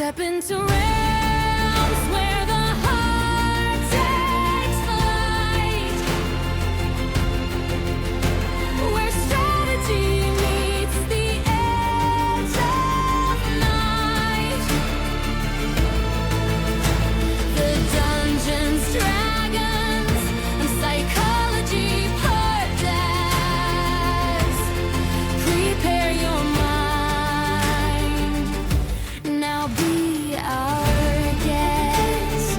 Step into realms where the heart takes flight, where strategy meets the edge of night. The Dungeons, Dragons, and Psychology Podcast. Prepare your mind. Now be our guest.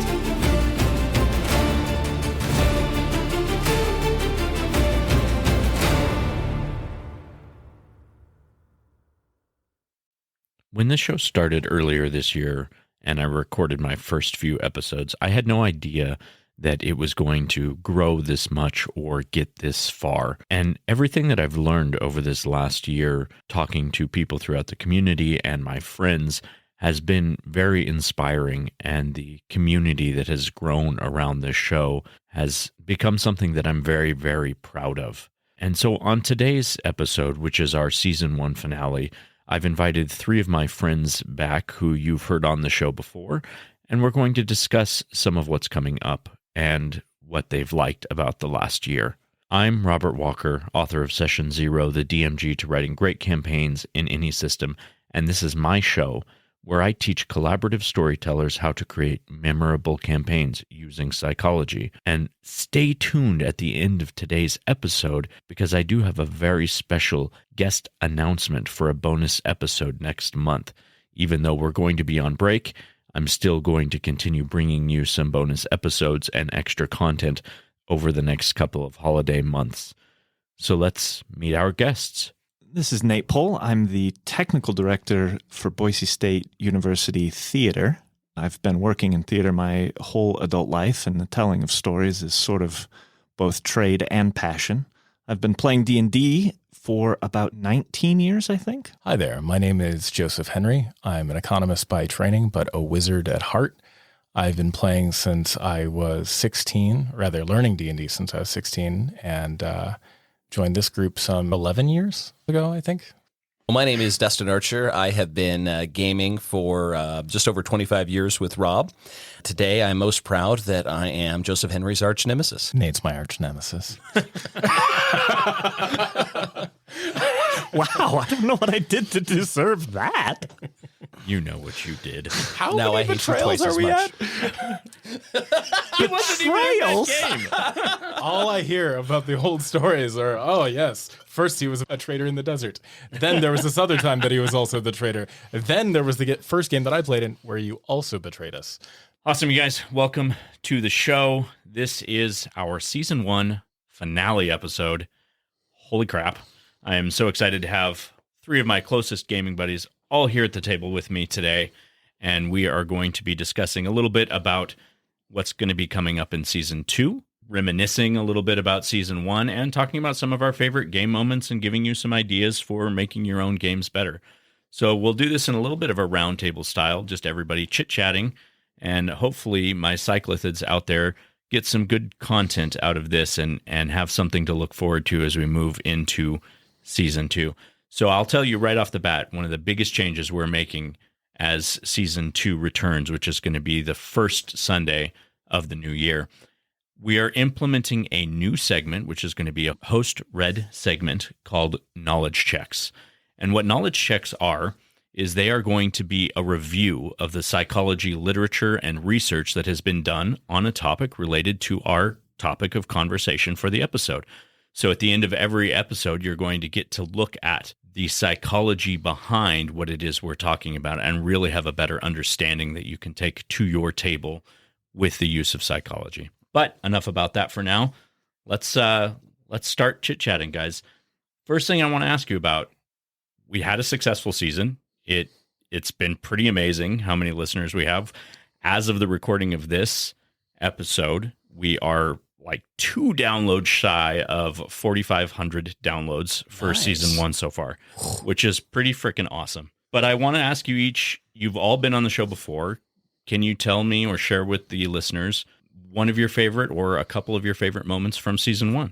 When this show started earlier this year and I recorded my first few episodes, I had no idea that it was going to grow this much or get this far. And everything that I've learned over this last year, talking to people throughout the community and my friends, has been very inspiring. And the community that has grown around this show has become something that I'm very, very proud of. And so on today's episode, which is our season 1 finale, I've invited 3 of my friends back who you've heard on the show before, and we're going to discuss some of what's coming up and what they've liked about the last year. I'm Robert Walker, author of Session Zero, the DMG to writing great campaigns in any system, and this is my show where I teach collaborative storytellers how to create memorable campaigns using psychology. And stay tuned at the end of today's episode because I do have a very special guest announcement for a bonus episode next month. Even though we're going to be on break, I'm still going to continue bringing you some bonus episodes and extra content over the next couple of holiday months. So let's meet our guests. This is Nate Pohl. I'm the technical director for Boise State University Theater. I've been working in theater my whole adult life, and the telling of stories is sort of both trade and passion. I've been playing D&D for about 19 years, I think. Hi there. My name is Joseph Henry. I'm an economist by training, but a wizard at heart. I've been playing since I was 16, rather learning D&D since I was 16, and joined this group some 11 years ago, I think. Well, my name is Dustin Archer. I have been gaming for just over 25 years with Rob. Today, I'm most proud that I am Joseph Henry's arch nemesis. Nate's my arch nemesis. Wow, I don't know what I did to deserve that. You know what you did. How Now many I hate you betrayals twice are as we much. Betrayals? All I hear about the old stories are, oh, yes, first he was a traitor in the desert. Then there was this other time that he was also the traitor. Then there was the first game that I played in where you also betrayed us. Awesome, you guys. Welcome to the show. This is our season 1 finale episode. Holy crap. I am so excited to have 3 of my closest gaming buddies all here at the table with me today. And we are going to be discussing a little bit about what's going to be coming up in season 2, reminiscing a little bit about season 1, and talking about some of our favorite game moments and giving you some ideas for making your own games better. So we'll do this in a little bit of a roundtable style, just everybody chit-chatting. And hopefully my cyclothids out there get some good content out of this and have something to look forward to as we move into season 2. So I'll tell you right off the bat, one of the biggest changes we're making as season 2 returns, which is going to be the first Sunday of the new year. We are implementing a new segment, which is going to be a host-read segment called Knowledge Checks. And what Knowledge Checks are is they are going to be a review of the psychology literature and research that has been done on a topic related to our topic of conversation for the episode. So at the end of every episode, you're going to get to look at the psychology behind what it is we're talking about and really have a better understanding that you can take to your table with the use of psychology. But enough about that for now. Let's start chit-chatting, guys. First thing I want to ask you about, we had a successful season. It's been pretty amazing how many listeners we have. As of the recording of this episode, we are like 2 downloads shy of 4,500 downloads for season 1 so far, which is pretty freaking awesome. But I want to ask you each, you've all been on the show before. Can you tell me or share with the listeners one of your favorite or a couple of your favorite moments from season 1?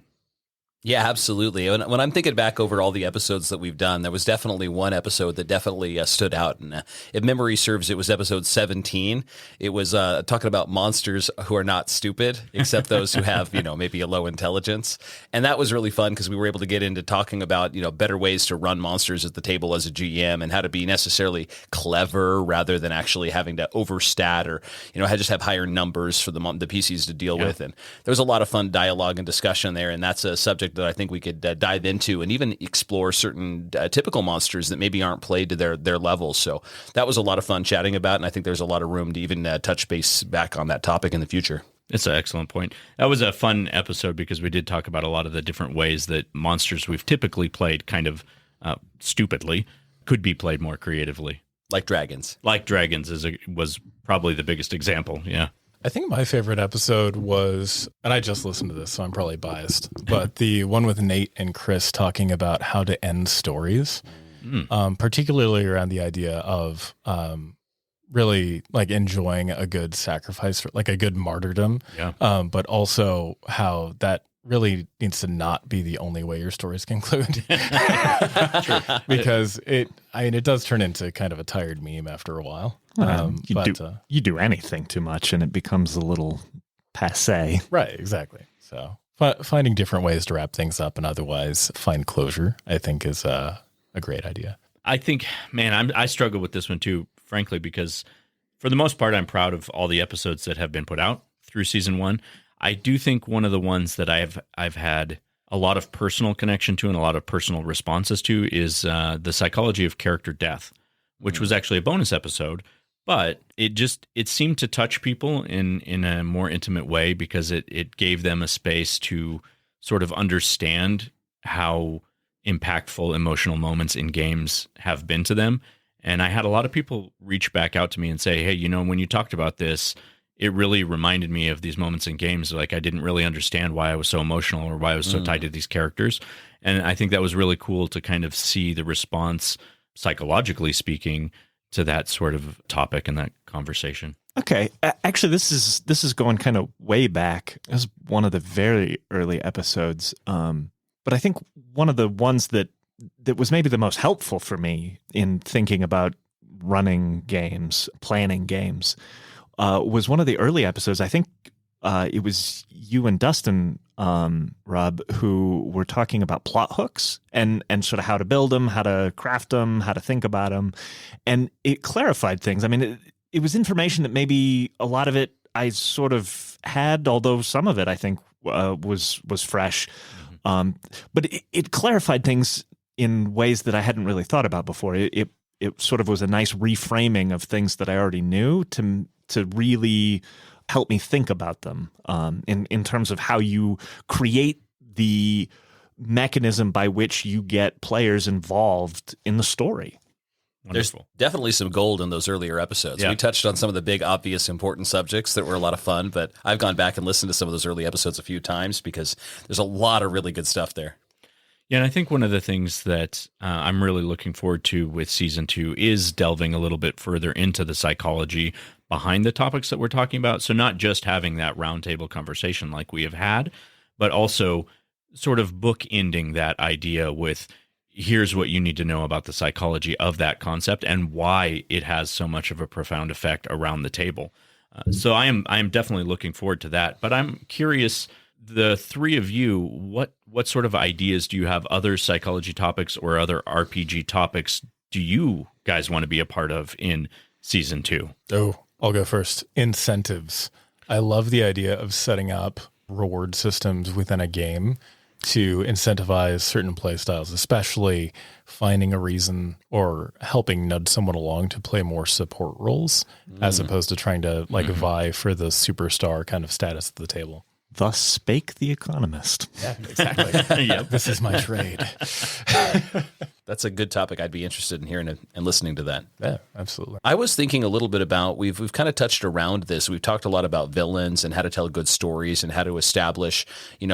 Yeah, absolutely. When I'm thinking back over all the episodes that we've done, there was definitely one episode that definitely stood out. And if memory serves, it was episode 17. It was talking about monsters who are not stupid, except those who have, maybe a low intelligence. And that was really fun because we were able to get into talking about, better ways to run monsters at the table as a GM and how to be necessarily clever rather than actually having to overstat or, just have higher numbers for the PCs to deal with. And there was a lot of fun dialogue and discussion there. And that's a subject that I think we could dive into and even explore certain typical monsters that maybe aren't played to their levels. So that was a lot of fun chatting about, and I think there's a lot of room to even touch base back on that topic in the future. It's an excellent point. That was a fun episode because we did talk about a lot of the different ways that monsters we've typically played kind of stupidly could be played more creatively. Like dragons. Like dragons was probably the biggest example, yeah. I think my favorite episode was, and I just listened to this, so I'm probably biased, but the one with Nate and Chris talking about how to end stories, particularly around the idea of really like enjoying a good sacrifice, like a good martyrdom, but also how that really needs to not be the only way your stories conclude. Because it does turn into kind of a tired meme after a while. You do anything too much and it becomes a little passé. Right, exactly. So finding different ways to wrap things up and otherwise find closure, I think, is a great idea. I think, man, I struggle with this one too, frankly, because for the most part, I'm proud of all the episodes that have been put out through season 1. I do think one of the ones that I've had a lot of personal connection to and a lot of personal responses to is the psychology of character death, which was actually a bonus episode, but it seemed to touch people in a more intimate way because it gave them a space to sort of understand how impactful emotional moments in games have been to them. And I had a lot of people reach back out to me and say, hey, when you talked about this, it really reminded me of these moments in games. Like I didn't really understand why I was so emotional or why I was so tied to these characters. And I think that was really cool to kind of see the response, psychologically speaking, to that sort of topic and that conversation. Okay. Actually, this is going kind of way back. It was one of the very early episodes. But I think one of the ones that was maybe the most helpful for me in thinking about running games, planning games, was one of the early episodes. I think it was you and Dustin, Rob, who were talking about plot hooks and sort of how to build them, how to craft them, how to think about them. And it clarified things. I mean, it was information that maybe a lot of it I sort of had, although some of it I think was fresh. But it clarified things in ways that I hadn't really thought about before. It sort of was a nice reframing of things that I already knew to really help me think about them in terms of how you create the mechanism by which you get players involved in the story. Wonderful. There's definitely some gold in those earlier episodes. Yeah. We touched on some of the big, obvious, important subjects that were a lot of fun, but I've gone back and listened to some of those early episodes a few times because there's a lot of really good stuff there. Yeah, and I think one of the things that I'm really looking forward to with season 2 is delving a little bit further into the psychology behind the topics that we're talking about. So not just having that roundtable conversation like we have had, but also sort of bookending that idea with here's what you need to know about the psychology of that concept and why it has so much of a profound effect around the table. So I am definitely looking forward to that. But I'm curious, the three of you, what sort of ideas do you have, other psychology topics or other RPG topics do you guys want to be a part of in season 2? Oh, I'll go first. Incentives. I love the idea of setting up reward systems within a game to incentivize certain play styles, especially finding a reason or helping nudge someone along to play more support roles as opposed to trying to vie for the superstar kind of status at the table. Thus spake the economist. Yeah, exactly. Yep. This is my trade. That's a good topic. I'd be interested in hearing and listening to that. Yeah, absolutely. I was thinking a little bit about, we've kind of touched around this. We've talked a lot about villains and how to tell good stories and how to establish,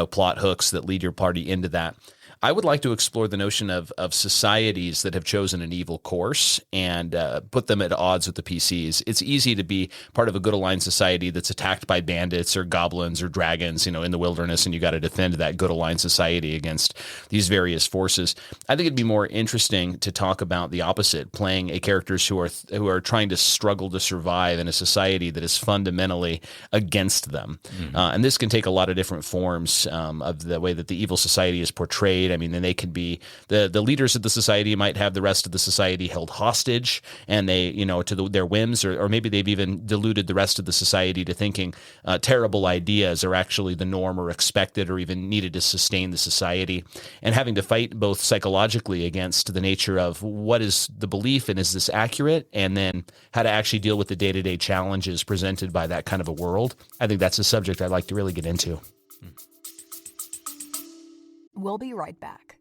plot hooks that lead your party into that. I would like to explore the notion of societies that have chosen an evil course and put them at odds with the PCs. It's easy to be part of a good aligned society that's attacked by bandits or goblins or dragons, in the wilderness, and you got to defend that good aligned society against these various forces. I think it'd be more interesting to talk about the opposite, playing a characters who are trying to struggle to survive in a society that is fundamentally against them. And this can take a lot of different forms of the way that the evil society is portrayed. I mean, then they can be the leaders of the society might have the rest of the society held hostage, and they, to their whims, or maybe they've even deluded the rest of the society to thinking terrible ideas are actually the norm or expected or even needed to sustain the society, and having to fight both psychologically against the nature of what is the belief and is this accurate, and then how to actually deal with the day-to-day challenges presented by that kind of a world. I think that's a subject I'd like to really get into. We'll be right back.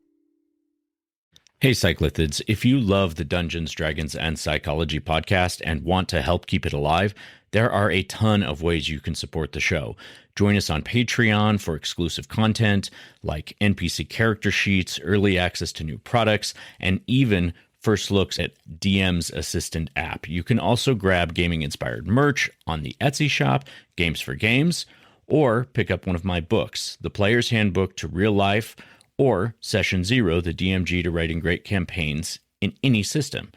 Hey, Cyclithids, if you love the Dungeons, Dragons, and Psychology podcast and want to help keep it alive, there are a ton of ways you can support the show. Join us on Patreon for exclusive content like NPC character sheets, early access to new products, and even first looks at DM's Assistant app. You can also grab gaming-inspired merch on the Etsy shop, Games for Games, or pick up one of my books, The Player's Handbook to Real Life, or Session Zero, the DMG to Writing Great Campaigns in any system.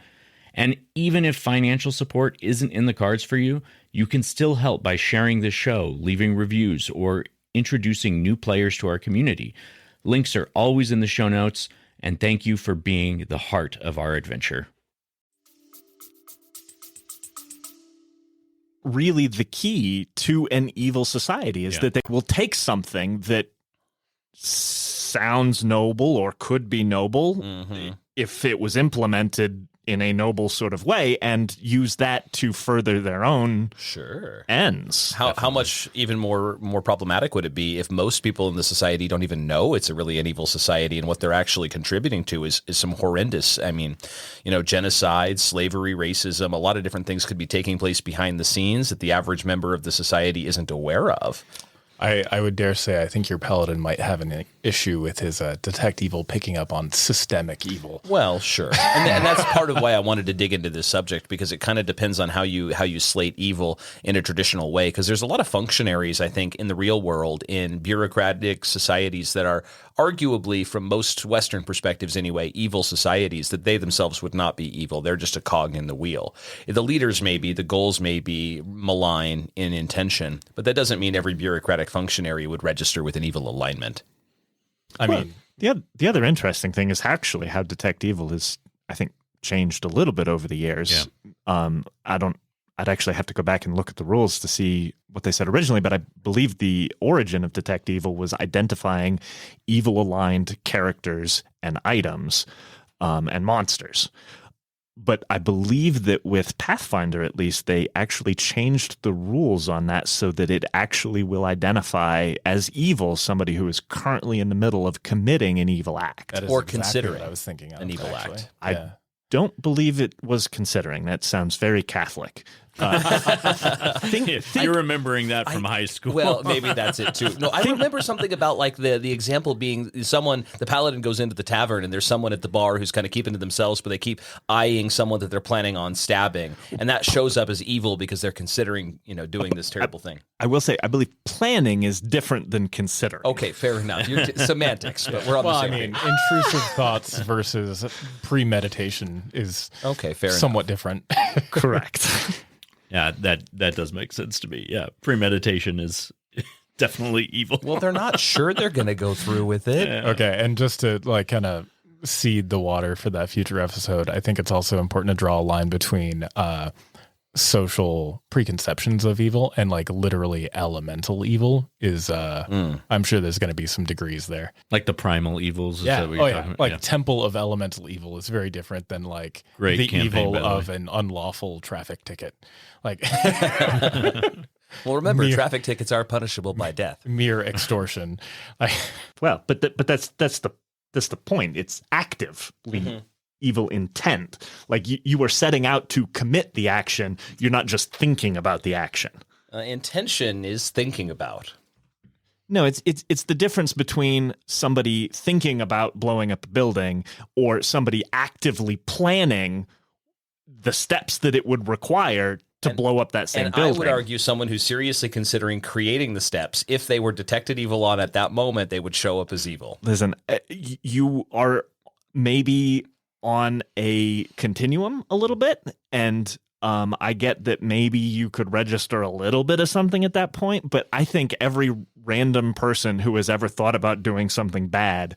And even if financial support isn't in the cards for you, you can still help by sharing the show, leaving reviews, or introducing new players to our community. Links are always in the show notes, and thank you for being the heart of our adventure. Really, the key to an evil society is that they will take something that sounds noble or could be noble if it was implemented in a noble sort of way, and use that to further their own ends. How much even more problematic would it be if most people in the society don't even know it's really an evil society, and what they're actually contributing to is some horrendous, genocide, slavery, racism, a lot of different things could be taking place behind the scenes that the average member of the society isn't aware of. I would dare say I think your paladin might have an issue with his detect evil picking up on systemic evil. Well, sure, and that's part of why I wanted to dig into this subject, because it kind of depends on how you slate evil in a traditional way. Because there's a lot of functionaries, I think, in the real world, in bureaucratic societies that are arguably, from most Western perspectives anyway, evil societies, that they themselves would not be evil. They're just a cog in the wheel. The leaders may be, the goals may be malign in intention, but that doesn't mean every bureaucratic functionary would register with an evil alignment. I mean, the other interesting thing is actually how detect evil is, I think, changed a little bit over the years. I'd actually have to go back and look at the rules to see what they said originally, but I believe the origin of detect evil was identifying evil aligned characters and items and monsters. But I believe that with Pathfinder, at least, they actually changed the rules on that so that it actually will identify as evil somebody who is currently in the middle of committing an evil act. that is Or exactly considering what I was thinking of, an evil actually. act. I don't believe it was considering. That sounds very Catholic. You're remembering that from high school. Well, maybe that's it too. No, I remember something about like the example being the paladin goes into the tavern and there's someone at the bar who's kind of keeping to themselves, but they keep eyeing someone that they're planning on stabbing, and that shows up as evil because they're considering, doing this terrible thing. I will say, I believe planning is different than considering. Okay, fair enough. Semantics, but we're on the same page. Intrusive thoughts versus premeditation is Fair somewhat different. Correct. Yeah, that does make sense to me. Yeah, premeditation is definitely evil. Well, they're not sure they're going to go through with it. Okay, and just to kind of seed the water for that future episode, I think it's also important to draw a line between social preconceptions of evil and literally elemental evil is I'm sure there's going to be some degrees there. Like the primal evils. Is that what you're talking about? Temple of elemental evil is very different than Great the campaign, evil by the of way. an unlawful traffic ticket. Well, remember, traffic tickets are punishable by death. Mere extortion. Well, but that's the point. It's actively evil intent. You are setting out to commit the action. You're not just thinking about the action. Intention is thinking about. No, it's the difference between somebody thinking about blowing up a building or somebody actively planning the steps that it would require to blow up that same building. I would argue someone who's seriously considering creating the steps, if they were detected evil on at that moment, they would show up as evil. Listen, you are maybe on a continuum a little bit, and I get that maybe you could register a little bit of something at that point, but I think every random person who has ever thought about doing something bad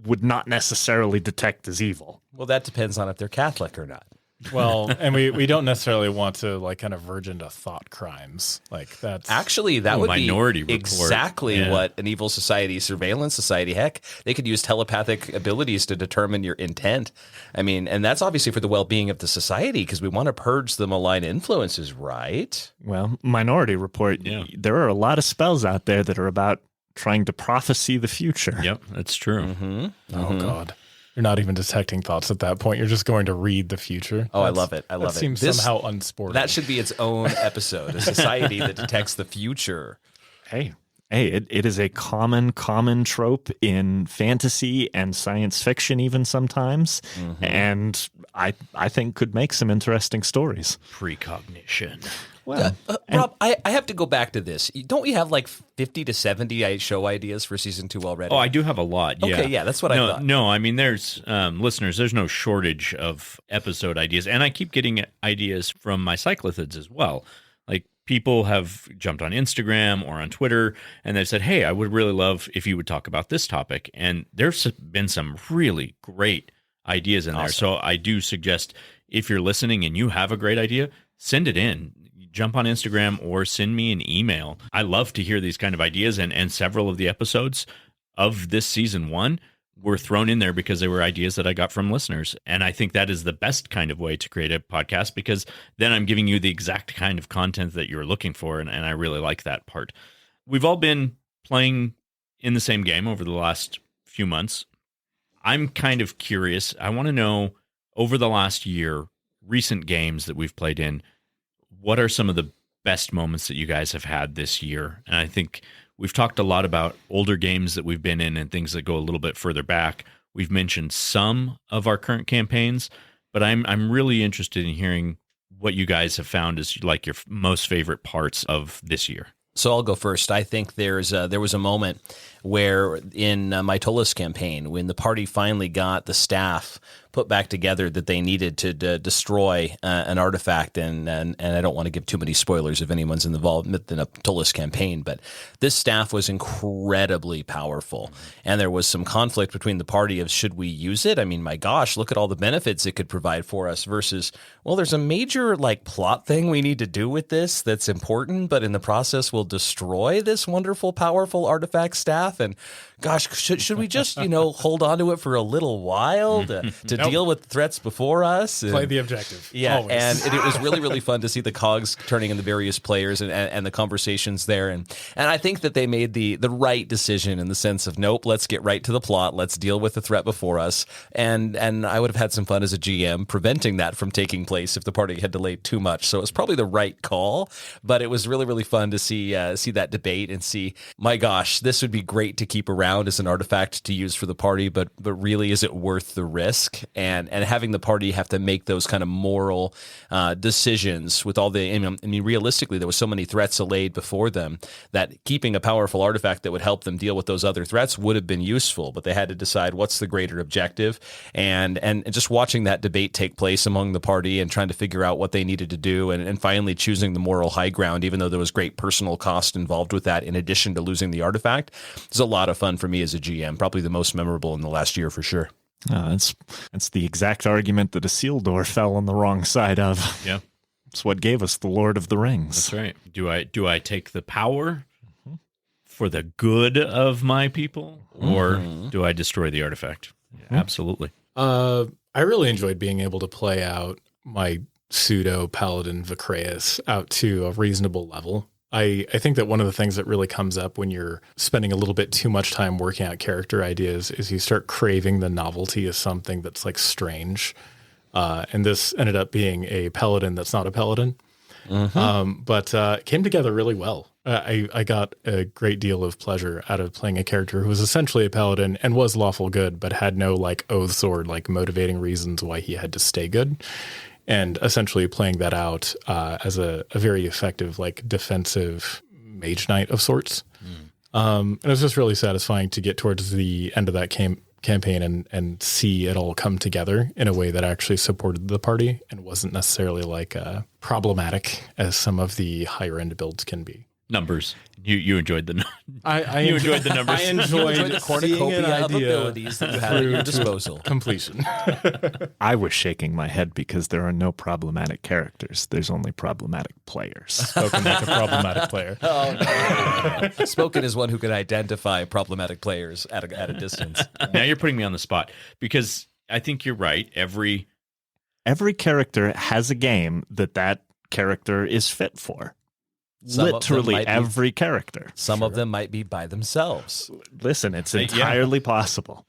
would not necessarily detect as evil. Well, that depends on if they're Catholic or not. Well, and we don't necessarily want to like kind of verge into thought crimes. Like that's actually that would Minority be Report. exactly what an evil society, surveillance society. Heck, they could use telepathic abilities to determine your intent. I mean, and that's obviously for the well-being of the society because we want to purge the malign influences, right? Well, Minority Report. There are a lot of spells out there that are about trying to prophecy the future. Yep, that's true. Mm-hmm. Oh God. You're not even detecting thoughts at that point. You're just going to read the future. Oh, I love it. I love it. Seems somehow unsporting. That should be its own episode, a society that detects the future. Hey, it is a common trope in fantasy and science fiction even sometimes, and I think could make some interesting stories. Precognition. Well, Rob, I have to go back to this. Don't we have like 50 to 70 show ideas for season 2 already? Oh, I do have a lot. Yeah. Okay, yeah, that's what I thought. No, I mean, there's listeners, there's no shortage of episode ideas. And I keep getting ideas from my cyclothids as well. Like people have jumped on Instagram or on Twitter and they've said, hey, I would really love if you would talk about this topic. And there's been some really great ideas in there. So I do suggest if you're listening and you have a great idea, send it in. Jump on Instagram or send me an email. I love to hear these kind of ideas, and several of the episodes of this season 1 were thrown in there because they were ideas that I got from listeners. And I think that is the best kind of way to create a podcast because then I'm giving you the exact kind of content that you're looking for, and I really like that part. We've all been playing in the same game over the last few months. I'm kind of curious. I want to know, over the last year, recent games that we've played in, what are some of the best moments that you guys have had this year? And I think we've talked a lot about older games that we've been in and things that go a little bit further back. We've mentioned some of our current campaigns, but I'm really interested in hearing what you guys have found as like your most favorite parts of this year. So I'll go first. I think there was a moment where in my Tolis campaign, when the party finally got the staff put back together that they needed to destroy an artifact, and I don't want to give too many spoilers if anyone's involved in a Tolis campaign, but this staff was incredibly powerful, and there was some conflict between the party of should we use it? I mean, my gosh, look at all the benefits it could provide for us versus, well, there's a major like plot thing we need to do with this that's important, but in the process we'll destroy this wonderful, powerful artifact staff, and gosh, should we just, hold on to it for a little while to deal with threats before us? And, play the objective. Yeah, always. and it was really, really fun to see the cogs turning in the various players and the conversations there. And I think that they made the right decision in the sense of, nope, let's get right to the plot. Let's deal with the threat before us. And I would have had some fun as a GM preventing that from taking place if the party had delayed too much. So it was probably the right call, but it was really, really fun to see that debate and see, my gosh, this would be great to keep around as an artifact to use for the party, but really, is it worth the risk? And having the party have to make those kind of moral decisions with all the, I mean, realistically, there was so many threats allayed before them that keeping a powerful artifact that would help them deal with those other threats would have been useful, but they had to decide what's the greater objective. And just watching that debate take place among the party and trying to figure out what they needed to do and finally choosing the moral high ground, even though there was great personal cost involved with that in addition to losing the artifact, is a lot of fun for me as a GM, probably the most memorable in the last year for sure. That's the exact argument that a seal door fell on the wrong side of. Yeah. It's what gave us the Lord of the Rings. That's right. Do I take the power for the good of my people, or do I destroy the artifact? Yeah, absolutely. I really enjoyed being able to play out my pseudo paladin Vicreus out to a reasonable level. I think that one of the things that really comes up when you're spending a little bit too much time working out character ideas is you start craving the novelty of something that's like strange. And this ended up being a paladin that's not a paladin. But it came together really well. I got a great deal of pleasure out of playing a character who was essentially a paladin and was lawful good, but had no like oaths or like motivating reasons why he had to stay good. And essentially playing that out as a very effective like defensive mage knight of sorts. And it was just really satisfying to get towards the end of that campaign and see it all come together in a way that actually supported the party and wasn't necessarily like problematic as some of the higher end builds can be. Numbers. You enjoyed the You enjoyed the numbers. I enjoyed the cornucopia of abilities that you had at your disposal. Completion. I was shaking my head because there are no problematic characters. There's only problematic players. Spoken like a problematic player. Spoken as one who can identify problematic players at a distance. Now you're putting me on the spot because I think you're right. Every character has a game that character is fit for. Some of them Literally might be- every character. Some of them might be by themselves. Listen, it's Yeah. entirely possible.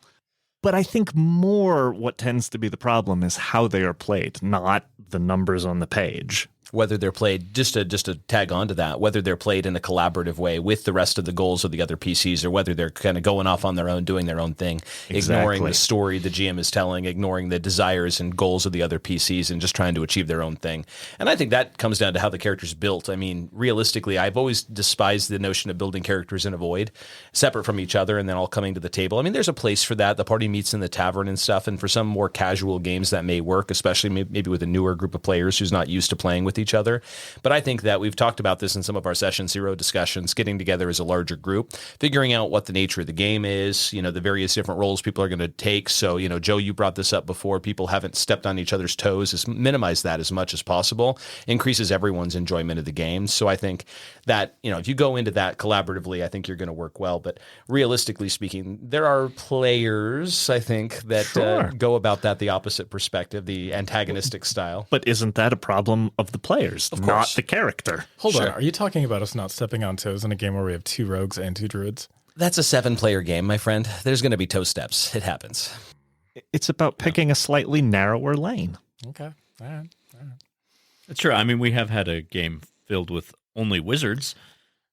But I think more what tends to be the problem is how they are played, not the numbers on the page. Whether they're played, just to tag on to that, whether they're played in a collaborative way with the rest of the goals of the other PCs, or whether they're kind of going off on their own, doing their own thing, ignoring Exactly. the story the GM is telling, ignoring the desires and goals of the other PCs, and just trying to achieve their own thing. And I think that comes down to how the character's built. I mean, realistically, I've always despised the notion of building characters in a void, separate from each other, and then all coming to the table. I mean, there's a place for that. The party meets in the tavern and stuff, and for some more casual games that may work, especially maybe with a newer group of players who's not used to playing with each other. But I think that we've talked about this in some of our Session Zero discussions, getting together as a larger group, figuring out what the nature of the game is, the various different roles people are going to take. So, Joe, you brought this up before. People haven't stepped on each other's toes. Minimize that as much as possible. Increases everyone's enjoyment of the game. So I think that, if you go into that collaboratively, I think you're going to work well. But realistically speaking, there are players, I think, that Sure. go about that the opposite perspective, the antagonistic style. But isn't that a problem of the players, Of not course. the character? Hold on. Sure. Are you talking about us not stepping on toes in a game where we have 2 rogues and 2 druids? That's a 7-player game, my friend. There's going to be toe steps. It happens. It's about picking a slightly narrower lane. Okay. All right. That's true. I mean, we have had a game filled with only wizards.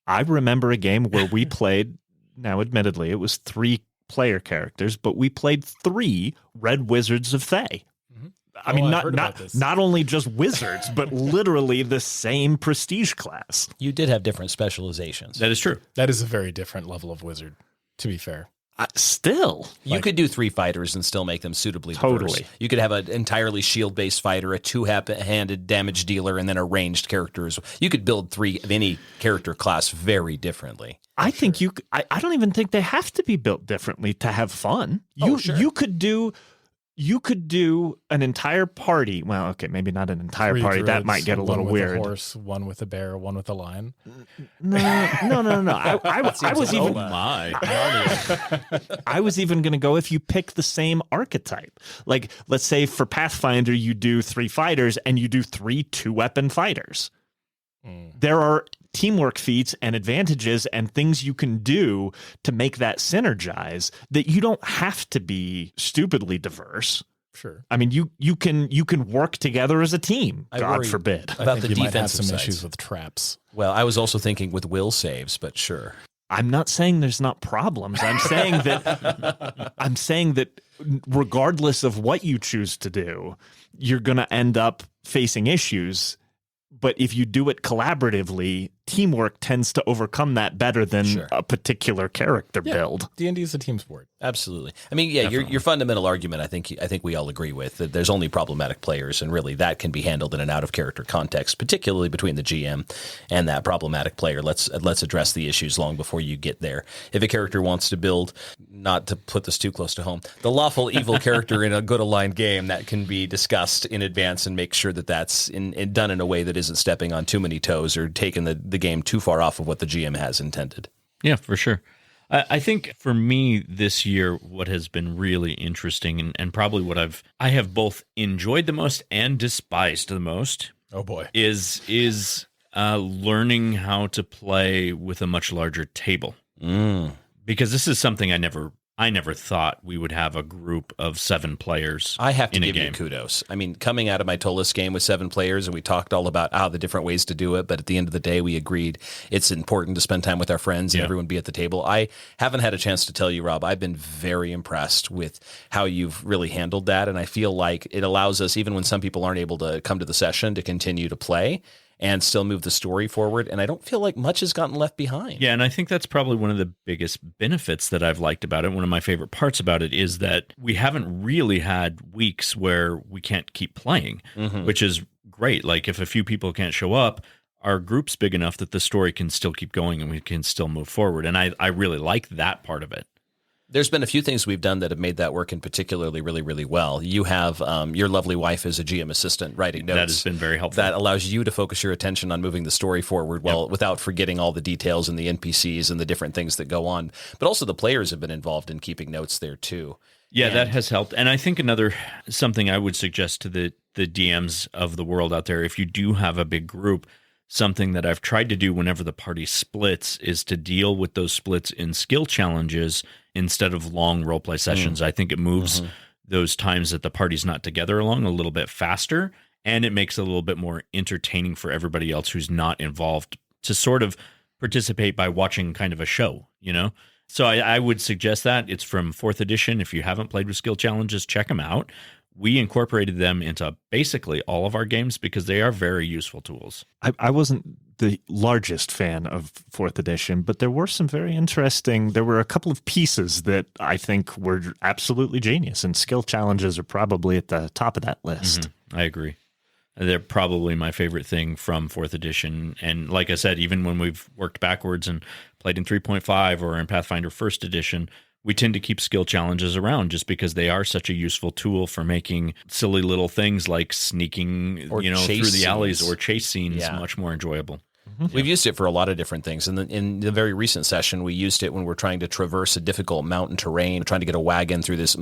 I remember a game where we played, now admittedly, it was 3 player characters, but we played 3 Red Wizards of Thay. I Oh, mean, I've heard about this. not only just wizards, but literally the same prestige class. You did have different specializations. That is true. That is a very different level of wizard, to be fair. Still, You could do 3 fighters and still make them suitably Totally. diverse. You could have an entirely shield-based fighter, a 2-handed damage dealer, and then a ranged character. You could build 3 of any character class very differently. I think I don't even think they have to be built differently to have fun. Sure. You could do an entire party. Well, okay, maybe not an entire 3 party. That druids, might get a little one weird. with a horse, 1 with a bear, 1 with a lion. No. I was even my. I was even going to go if you pick the same archetype. Like, let's say for Pathfinder, you do 3 fighters and you do 3 2-weapon fighters. There are teamwork feats and advantages and things you can do to make that synergize that you don't have to be stupidly diverse. Sure. I mean, you can work together as a team. I God worry forbid. I about think the you might have defensive some sides. issues with traps. Well, I was also thinking with will saves, but sure. I'm not saying there's not problems. I'm saying that regardless of what you choose to do, you're going to end up facing issues. But if you do it collaboratively, teamwork tends to overcome that better than Sure. a particular character build. D&D is a team sport. Absolutely. I mean, yeah, your fundamental argument, I think we all agree with, that there's only problematic players, and really that can be handled in an out of character context, particularly between the GM and that problematic player. Let's address the issues long before you get there. If a character wants to build, not to put this too close to home, the lawful evil character in a good aligned game, that can be discussed in advance and make sure that that's done in a way that isn't stepping on too many toes or taking the game too far off of what the GM has intended. Yeah, for sure. I think for me this year, what has been really interesting and probably what I have both enjoyed the most and despised the most Oh boy. is learning how to play with a much larger table. Because this is something I never I never thought we would have a group of 7 players. I have to in a give you game. kudos. I mean, coming out of my Tolis game with 7 players, and we talked all about the different ways to do it, but at the end of the day, we agreed it's important to spend time with our friends and everyone be at the table. I haven't had a chance to tell you, Rob, I've been very impressed with how you've really handled that, and I feel like it allows us, even when some people aren't able to come to the session, to continue to play and still move the story forward. And I don't feel like much has gotten left behind. Yeah, and I think that's probably one of the biggest benefits that I've liked about it. One of my favorite parts about it is that we haven't really had weeks where we can't keep playing, which is great. Like if a few people can't show up, our group's big enough that the story can still keep going and we can still move forward. And I really like that part of it. There's been a few things we've done that have made that work in particularly really, really well. You have your lovely wife as a GM assistant writing notes. That has been very helpful. That allows you to focus your attention on moving the story forward without forgetting all the details and the NPCs and the different things that go on. But also the players have been involved in keeping notes there too. Yeah, that has helped. And I think something I would suggest to the DMs of the world out there, if you do have a big group, something that I've tried to do whenever the party splits is to deal with those splits in skill challenges instead of long roleplay sessions. I think it moves those times that the party's not together along a little bit faster, and it makes it a little bit more entertaining for everybody else who's not involved to sort of participate by watching kind of a show, you know? So I would suggest that. It's from 4th edition. If you haven't played with skill challenges, check them out. We incorporated them into basically all of our games because they are very useful tools. I wasn't the largest fan of 4th edition, but there were some very interesting, there were a couple of pieces that I think were absolutely genius, and skill challenges are probably at the top of that list. I agree. They're probably my favorite thing from 4th edition. And like I said, even when we've worked backwards and played in 3.5 or in Pathfinder 1st edition, we tend to keep skill challenges around just because they are such a useful tool for making silly little things like sneaking, Or through the alleys scenes. or chase scenes much more enjoyable. We've used it for a lot of different things. And in the very recent session, we used it when we're trying to traverse a difficult mountain terrain, trying to get a wagon through this,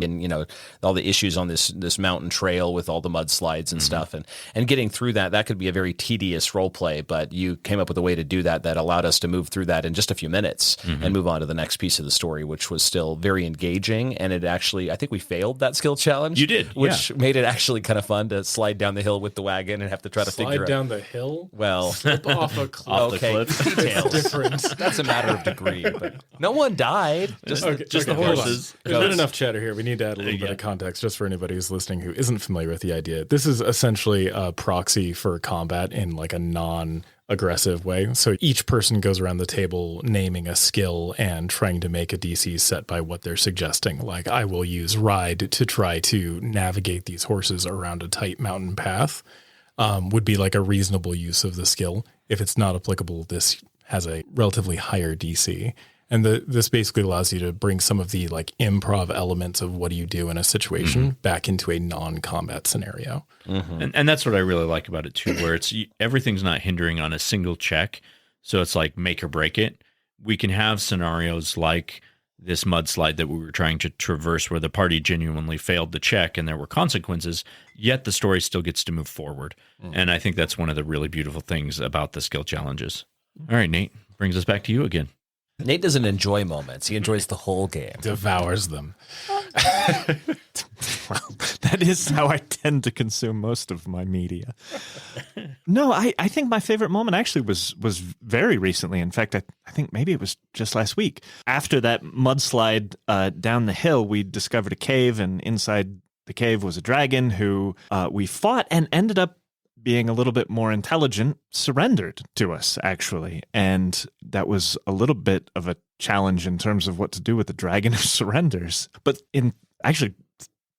all the issues on this mountain trail with all the mudslides and stuff. And getting through that could be a very tedious role play, but you came up with a way to do that allowed us to move through that in just a few minutes and move on to the next piece of the story, which was still very engaging. And it actually, I think we failed that skill challenge. You did, which made it actually kind of fun to slide down the hill with the wagon and have to try to figure Slide out. down the hill? Well, Slip off a cliff. Off the cliff. Details. Different. That's a matter of degree. But no one died. Just just the hold on. horses. There's been enough chatter here. We need to add a little bit of context just for anybody who's listening who isn't familiar with the idea. This is essentially a proxy for combat in like a non-aggressive way. So each person goes around the table naming a skill and trying to make a DC set by what they're suggesting. Like, I will use ride to try to navigate these horses around a tight mountain path. Would be like a reasonable use of the skill. If it's not applicable, this has a relatively higher DC. And this basically allows you to bring some of the like improv elements of what do you do in a situation back into a non-combat scenario. And that's what I really like about it too, where everything's not hindering on a single check. So it's like make or break it. We can have scenarios like this mudslide that we were trying to traverse where the party genuinely failed the check and there were consequences, yet the story still gets to move forward. And I think that's one of the really beautiful things about the skill challenges. All right, Nate, brings us back to you again. Nate doesn't enjoy moments. He enjoys the whole game. Devours them. Well, that is how I tend to consume most of my media. No, I think my favorite moment actually was very recently. In fact, I think maybe it was just last week. After that mudslide down the hill, we discovered a cave, and inside the cave was a dragon who we fought and ended up being a little bit more intelligent, surrendered to us, actually. And that was a little bit of a challenge in terms of what to do with the dragon who surrenders. But in actually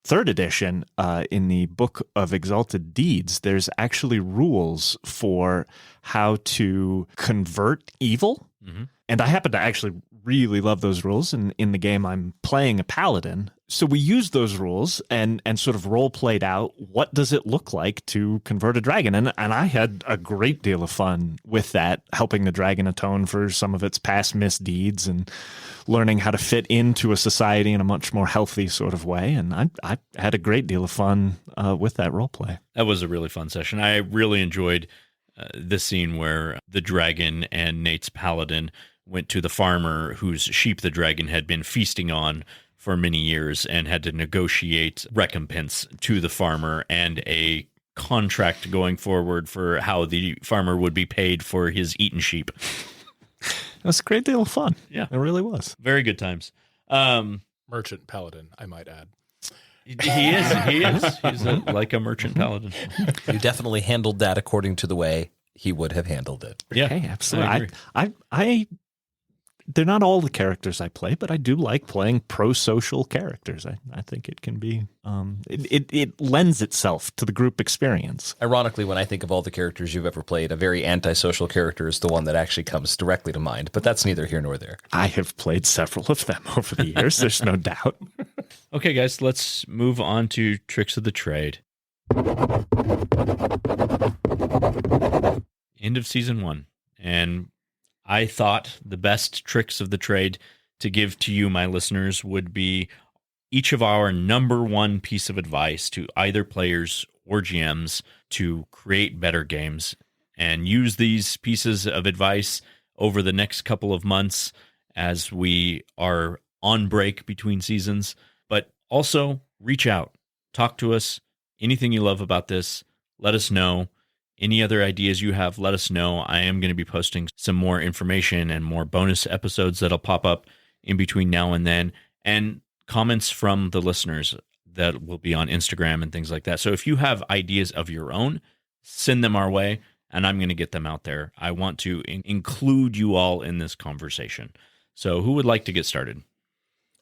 3rd edition, in the Book of Exalted Deeds, there's actually rules for how to convert evil. And I happen to actually really love those rules. And in the game, I'm playing a paladin. So we used those rules and sort of role played out what does it look like to convert a dragon. And I had a great deal of fun with that, helping the dragon atone for some of its past misdeeds and learning how to fit into a society in a much more healthy sort of way. And I had a great deal of fun with that role play. That was a really fun session. I really enjoyed the scene where the dragon and Nate's paladin went to the farmer whose sheep the dragon had been feasting on for many years and had to negotiate recompense to the farmer and a contract going forward for how the farmer would be paid for his eaten sheep. It was a great deal of fun. Yeah. It really was. Very good times. Merchant paladin, I might add. He is. He's like a merchant paladin. You definitely handled that according to the way he would have handled it. Yeah, Hey, absolutely. I I they're not all the characters I play, but I do like playing pro-social characters. I think it can be it lends itself to the group experience. Ironically, when I think of all the characters you've ever played, a very antisocial character is the one that actually comes directly to mind, but that's neither here nor there. I have played several of them over the years. There's no doubt. Okay, guys, let's move on to tricks of the trade. End of season 1, and I thought the best tricks of the trade to give to you, my listeners, would be each of our number one piece of advice to either players or GMs to create better games, and use these pieces of advice over the next couple of months as we are on break between seasons. But also reach out, talk to us. Anything you love about this, let us know. Any other ideas you have, let us know. I am going to be posting some more information and more bonus episodes that'll pop up in between now and then, and comments from the listeners that will be on Instagram and things like that. So if you have ideas of your own, send them our way, and I'm going to get them out there. I want to include you all in this conversation. So who would like to get started?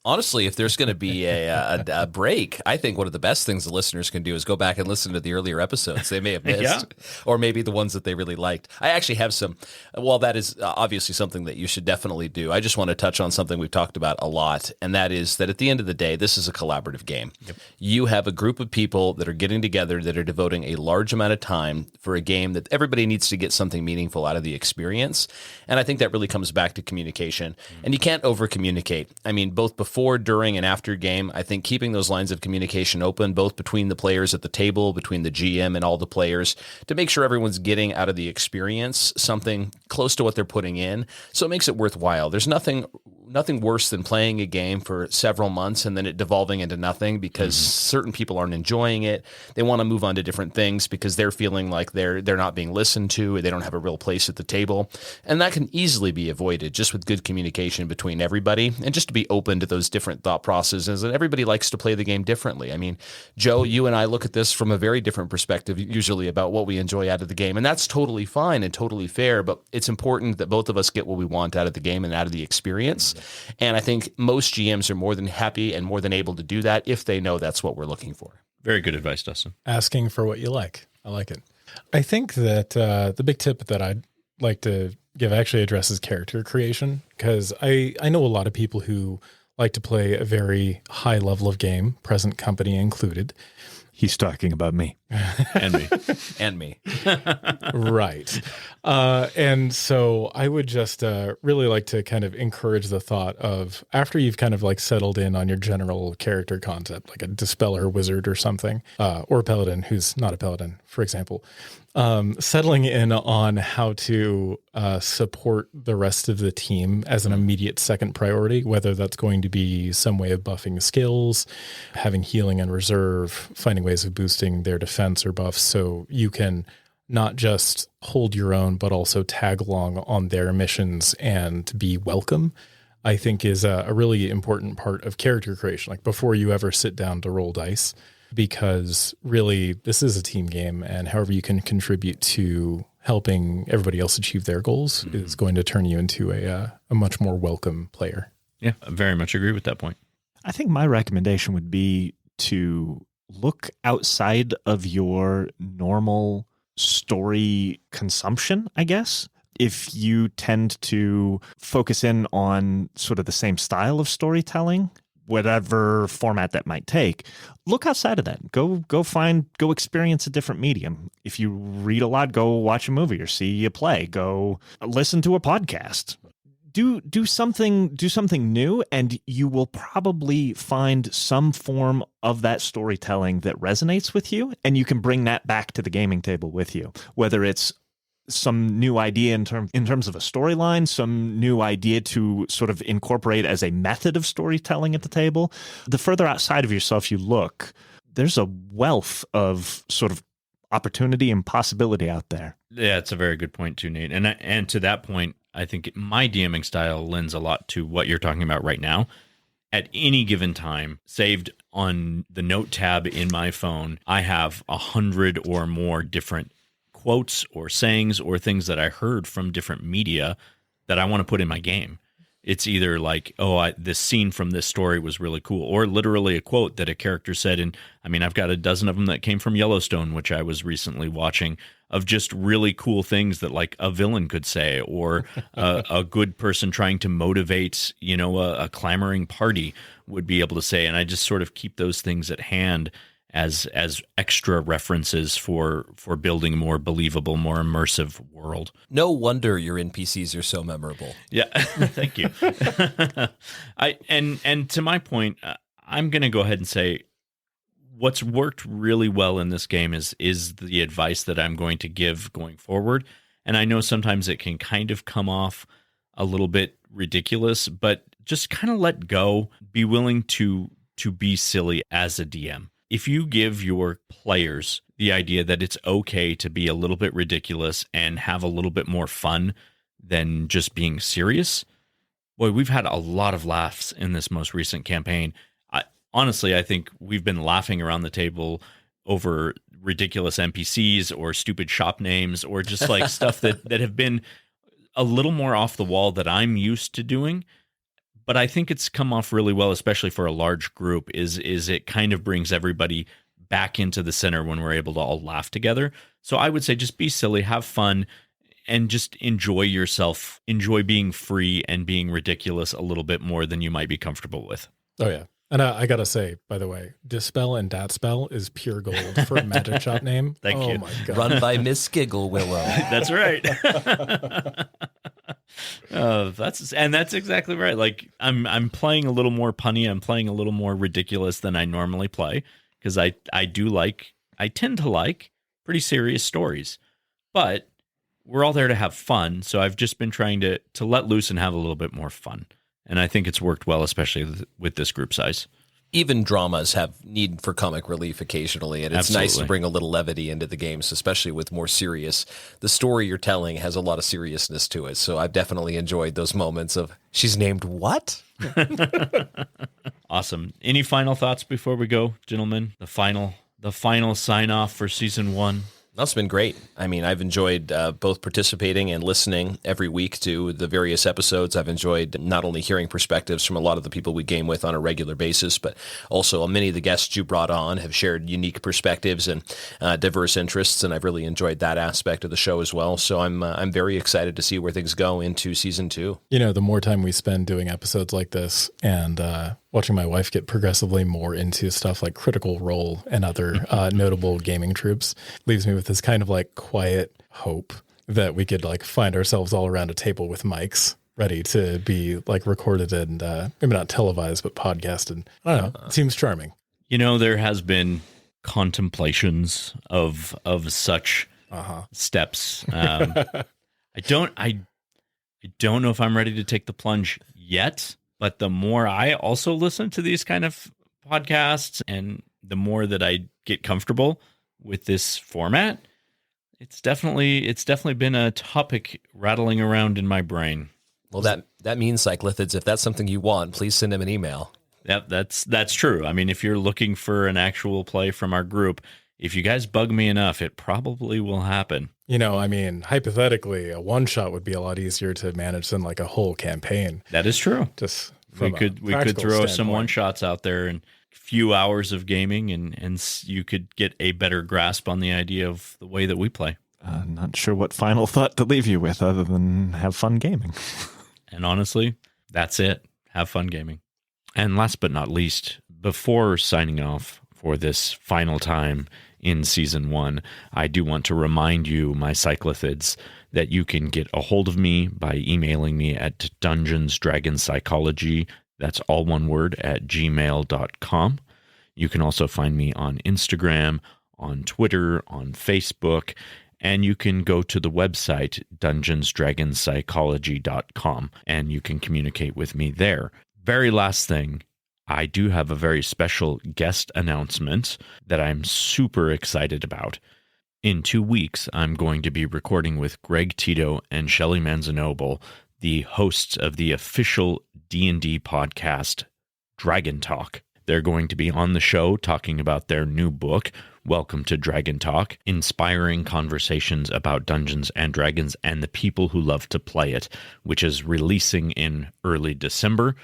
Honestly, if there's going to be a break, I think one of the best things the listeners can do is go back and listen to the earlier episodes they may have missed, Yeah. or maybe the ones that they really liked. I actually have some. Well, that is obviously something that you should definitely do. I just want to touch on something we've talked about a lot, and that is that at the end of the day, this is a collaborative game. Yep. You have a group of people that are getting together that are devoting a large amount of time for a game that everybody needs to get something meaningful out of the experience, and I think that really comes back to communication, and you can't over-communicate. I mean, both before, during, and after game, I think keeping those lines of communication open, both between the players at the table, between the GM and all the players, to make sure everyone's getting out of the experience something close to what they're putting in, so it makes it worthwhile. There's nothing worse than playing a game for several months and then it devolving into nothing because certain people aren't enjoying it. They want to move on to different things because they're feeling like they're not being listened to. They don't have a real place at the table. And that can easily be avoided just with good communication between everybody and just to be open to those different thought processes. And everybody likes to play the game differently. I mean, Joe, you and I look at this from a very different perspective usually about what we enjoy out of the game. And that's totally fine and totally fair, but it's important that both of us get what we want out of the game and out of the experience. And I think most GMs are more than happy and more than able to do that if they know that's what we're looking for. Very good advice, Dustin. Asking for what you like. I like it. I think that the big tip that I'd like to give actually addresses character creation, because I know a lot of people who like to play a very high level of game, present company included. He's talking about me. And me. And me. Right. And so I would just really like to kind of encourage the thought of, after you've kind of like settled in on your general character concept, like a dispeller wizard or something, or a paladin who's not a paladin, for example, settling in on how to support the rest of the team as an immediate second priority, whether that's going to be some way of buffing skills, having healing and reserve, finding ways of boosting their defense or buffs so you can not just hold your own, but also tag along on their missions and be welcome, I think is a really important part of character creation, like before you ever sit down to roll dice, because really this is a team game, and however you can contribute to helping everybody else achieve their goals is going to turn you into a much more welcome player. Yeah, I very much agree with that point. I think my recommendation would be to look outside of your normal story consumption, I guess. If you tend to focus in on sort of the same style of storytelling, whatever format that might take, look outside of that. Go experience a different medium. If you read a lot, go watch a movie or see a play. Go listen to a podcast. Do something new, and you will probably find some form of that storytelling that resonates with you, and you can bring that back to the gaming table with you, whether it's some new idea in terms of a storyline, some new idea to sort of incorporate as a method of storytelling at the table. The further outside of yourself you look, there's a wealth of sort of opportunity and possibility out there. Yeah, it's a very good point too, Nate. And to that point, I think my DMing style lends a lot to what you're talking about right now. At any given time, saved on the note tab in my phone, I have 100 or more different quotes or sayings or things that I heard from different media that I want to put in my game. It's either like, this scene from this story was really cool, or literally a quote that a character said. And I mean, I've got a dozen of them that came from Yellowstone, which I was recently watching, of just really cool things that like a villain could say, or a good person trying to motivate, a clamoring party would be able to say. And I just sort of keep those things at hand as extra references for building a more believable, more immersive world. No wonder your NPCs are so memorable. Yeah, thank you. And to my point, I'm going to go ahead and say what's worked really well in this game is the advice that I'm going to give going forward. And I know sometimes it can kind of come off a little bit ridiculous, but just kind of let go. Be willing to be silly as a DM. If you give your players the idea that it's okay to be a little bit ridiculous and have a little bit more fun than just being serious, boy, we've had a lot of laughs in this most recent campaign. Honestly, I think we've been laughing around the table over ridiculous NPCs or stupid shop names or just like stuff that have been a little more off the wall that I'm used to doing. But I think it's come off really well, especially for a large group, is it kind of brings everybody back into the center when we're able to all laugh together. So I would say just be silly, have fun, and just enjoy yourself. Enjoy being free and being ridiculous a little bit more than you might be comfortable with. Oh, yeah. And I got to say, by the way, Dispel and Datspell is pure gold for a magic shop name. Thank you. Oh, my God. Run by Miss Giggle Willow. That's right. That's exactly right. Like I'm playing a little more punny. I'm playing a little more ridiculous than I normally play because I tend to like pretty serious stories, but we're all there to have fun. So I've just been trying to let loose and have a little bit more fun. And I think it's worked well, especially with this group size. Even dramas have need for comic relief occasionally, and it's Absolutely. nice to bring a little levity into the games, especially with more serious. The story you're telling has a lot of seriousness to it, so I've definitely enjoyed those moments of, she's named what? Awesome. Any final thoughts before we go, gentlemen? The final sign-off for Season 1? That's been great. I mean, I've enjoyed both participating and listening every week to the various episodes. I've enjoyed not only hearing perspectives from a lot of the people we game with on a regular basis, but also many of the guests you brought on have shared unique perspectives and diverse interests, and I've really enjoyed that aspect of the show as well. So I'm very excited to see where things go into Season 2. The more time we spend doing episodes like this and watching my wife get progressively more into stuff like Critical Role and other notable gaming troops leaves me with this kind of like quiet hope that we could like find ourselves all around a table with mics ready to be like recorded and maybe not televised, but podcasted. I don't know. It seems charming. There has been contemplations of such steps. I don't know if I'm ready to take the plunge yet. But the more I also listen to these kind of podcasts and the more that I get comfortable with this format, it's definitely been a topic rattling around in my brain. Well, that means, Cyclithids, if that's something you want, please send him an email. That's true. I mean, if you're looking for an actual play from our group, if you guys bug me enough, it probably will happen. Hypothetically, a one-shot would be a lot easier to manage than like a whole campaign. That is true. Just we could throw some one-shots out there and a few hours of gaming, and you could get a better grasp on the idea of the way that we play. Not sure what final thought to leave you with other than have fun gaming. And honestly, that's it. Have fun gaming. And last but not least, before signing off for this final time in Season 1, I do want to remind you, my Cyclithids, that you can get a hold of me by emailing me at dungeonsdragonpsychology, that's all one word, at gmail.com. You can also find me on Instagram, on Twitter, on Facebook, And you can go to the website, dungeonsdragonspsychology.com, and you can communicate with me there. Very last thing, I do have a very special guest announcement that I'm super excited about. In 2 weeks, I'm going to be recording with Greg Tito and Shelly Mazzanoble, the hosts of the official D&D podcast, Dragon Talk. They're going to be on the show talking about their new book, Welcome to Dragon Talk, inspiring conversations about Dungeons and Dragons and the people who love to play it, which is releasing in early December.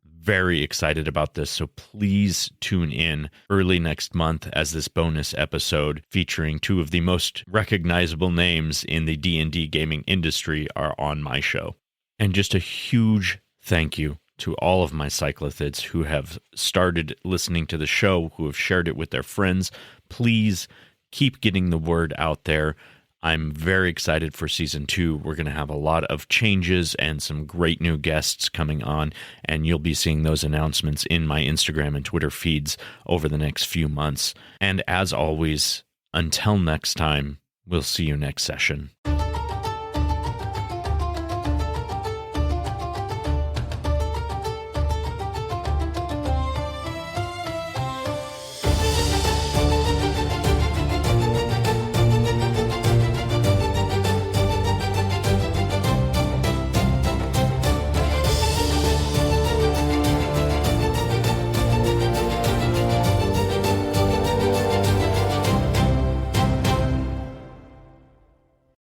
Very excited about this, so please tune in early next month as this bonus episode featuring two of the most recognizable names in the D&D gaming industry are on my show. And just a huge thank you to all of my cyclothids who have started listening to the show, who have shared it with their friends. Please keep getting the word out there. I'm very excited for season 2. We're going to have a lot of changes and some great new guests coming on, and you'll be seeing those announcements in my Instagram and Twitter feeds over the next few months. And as always, until next time, we'll see you next session.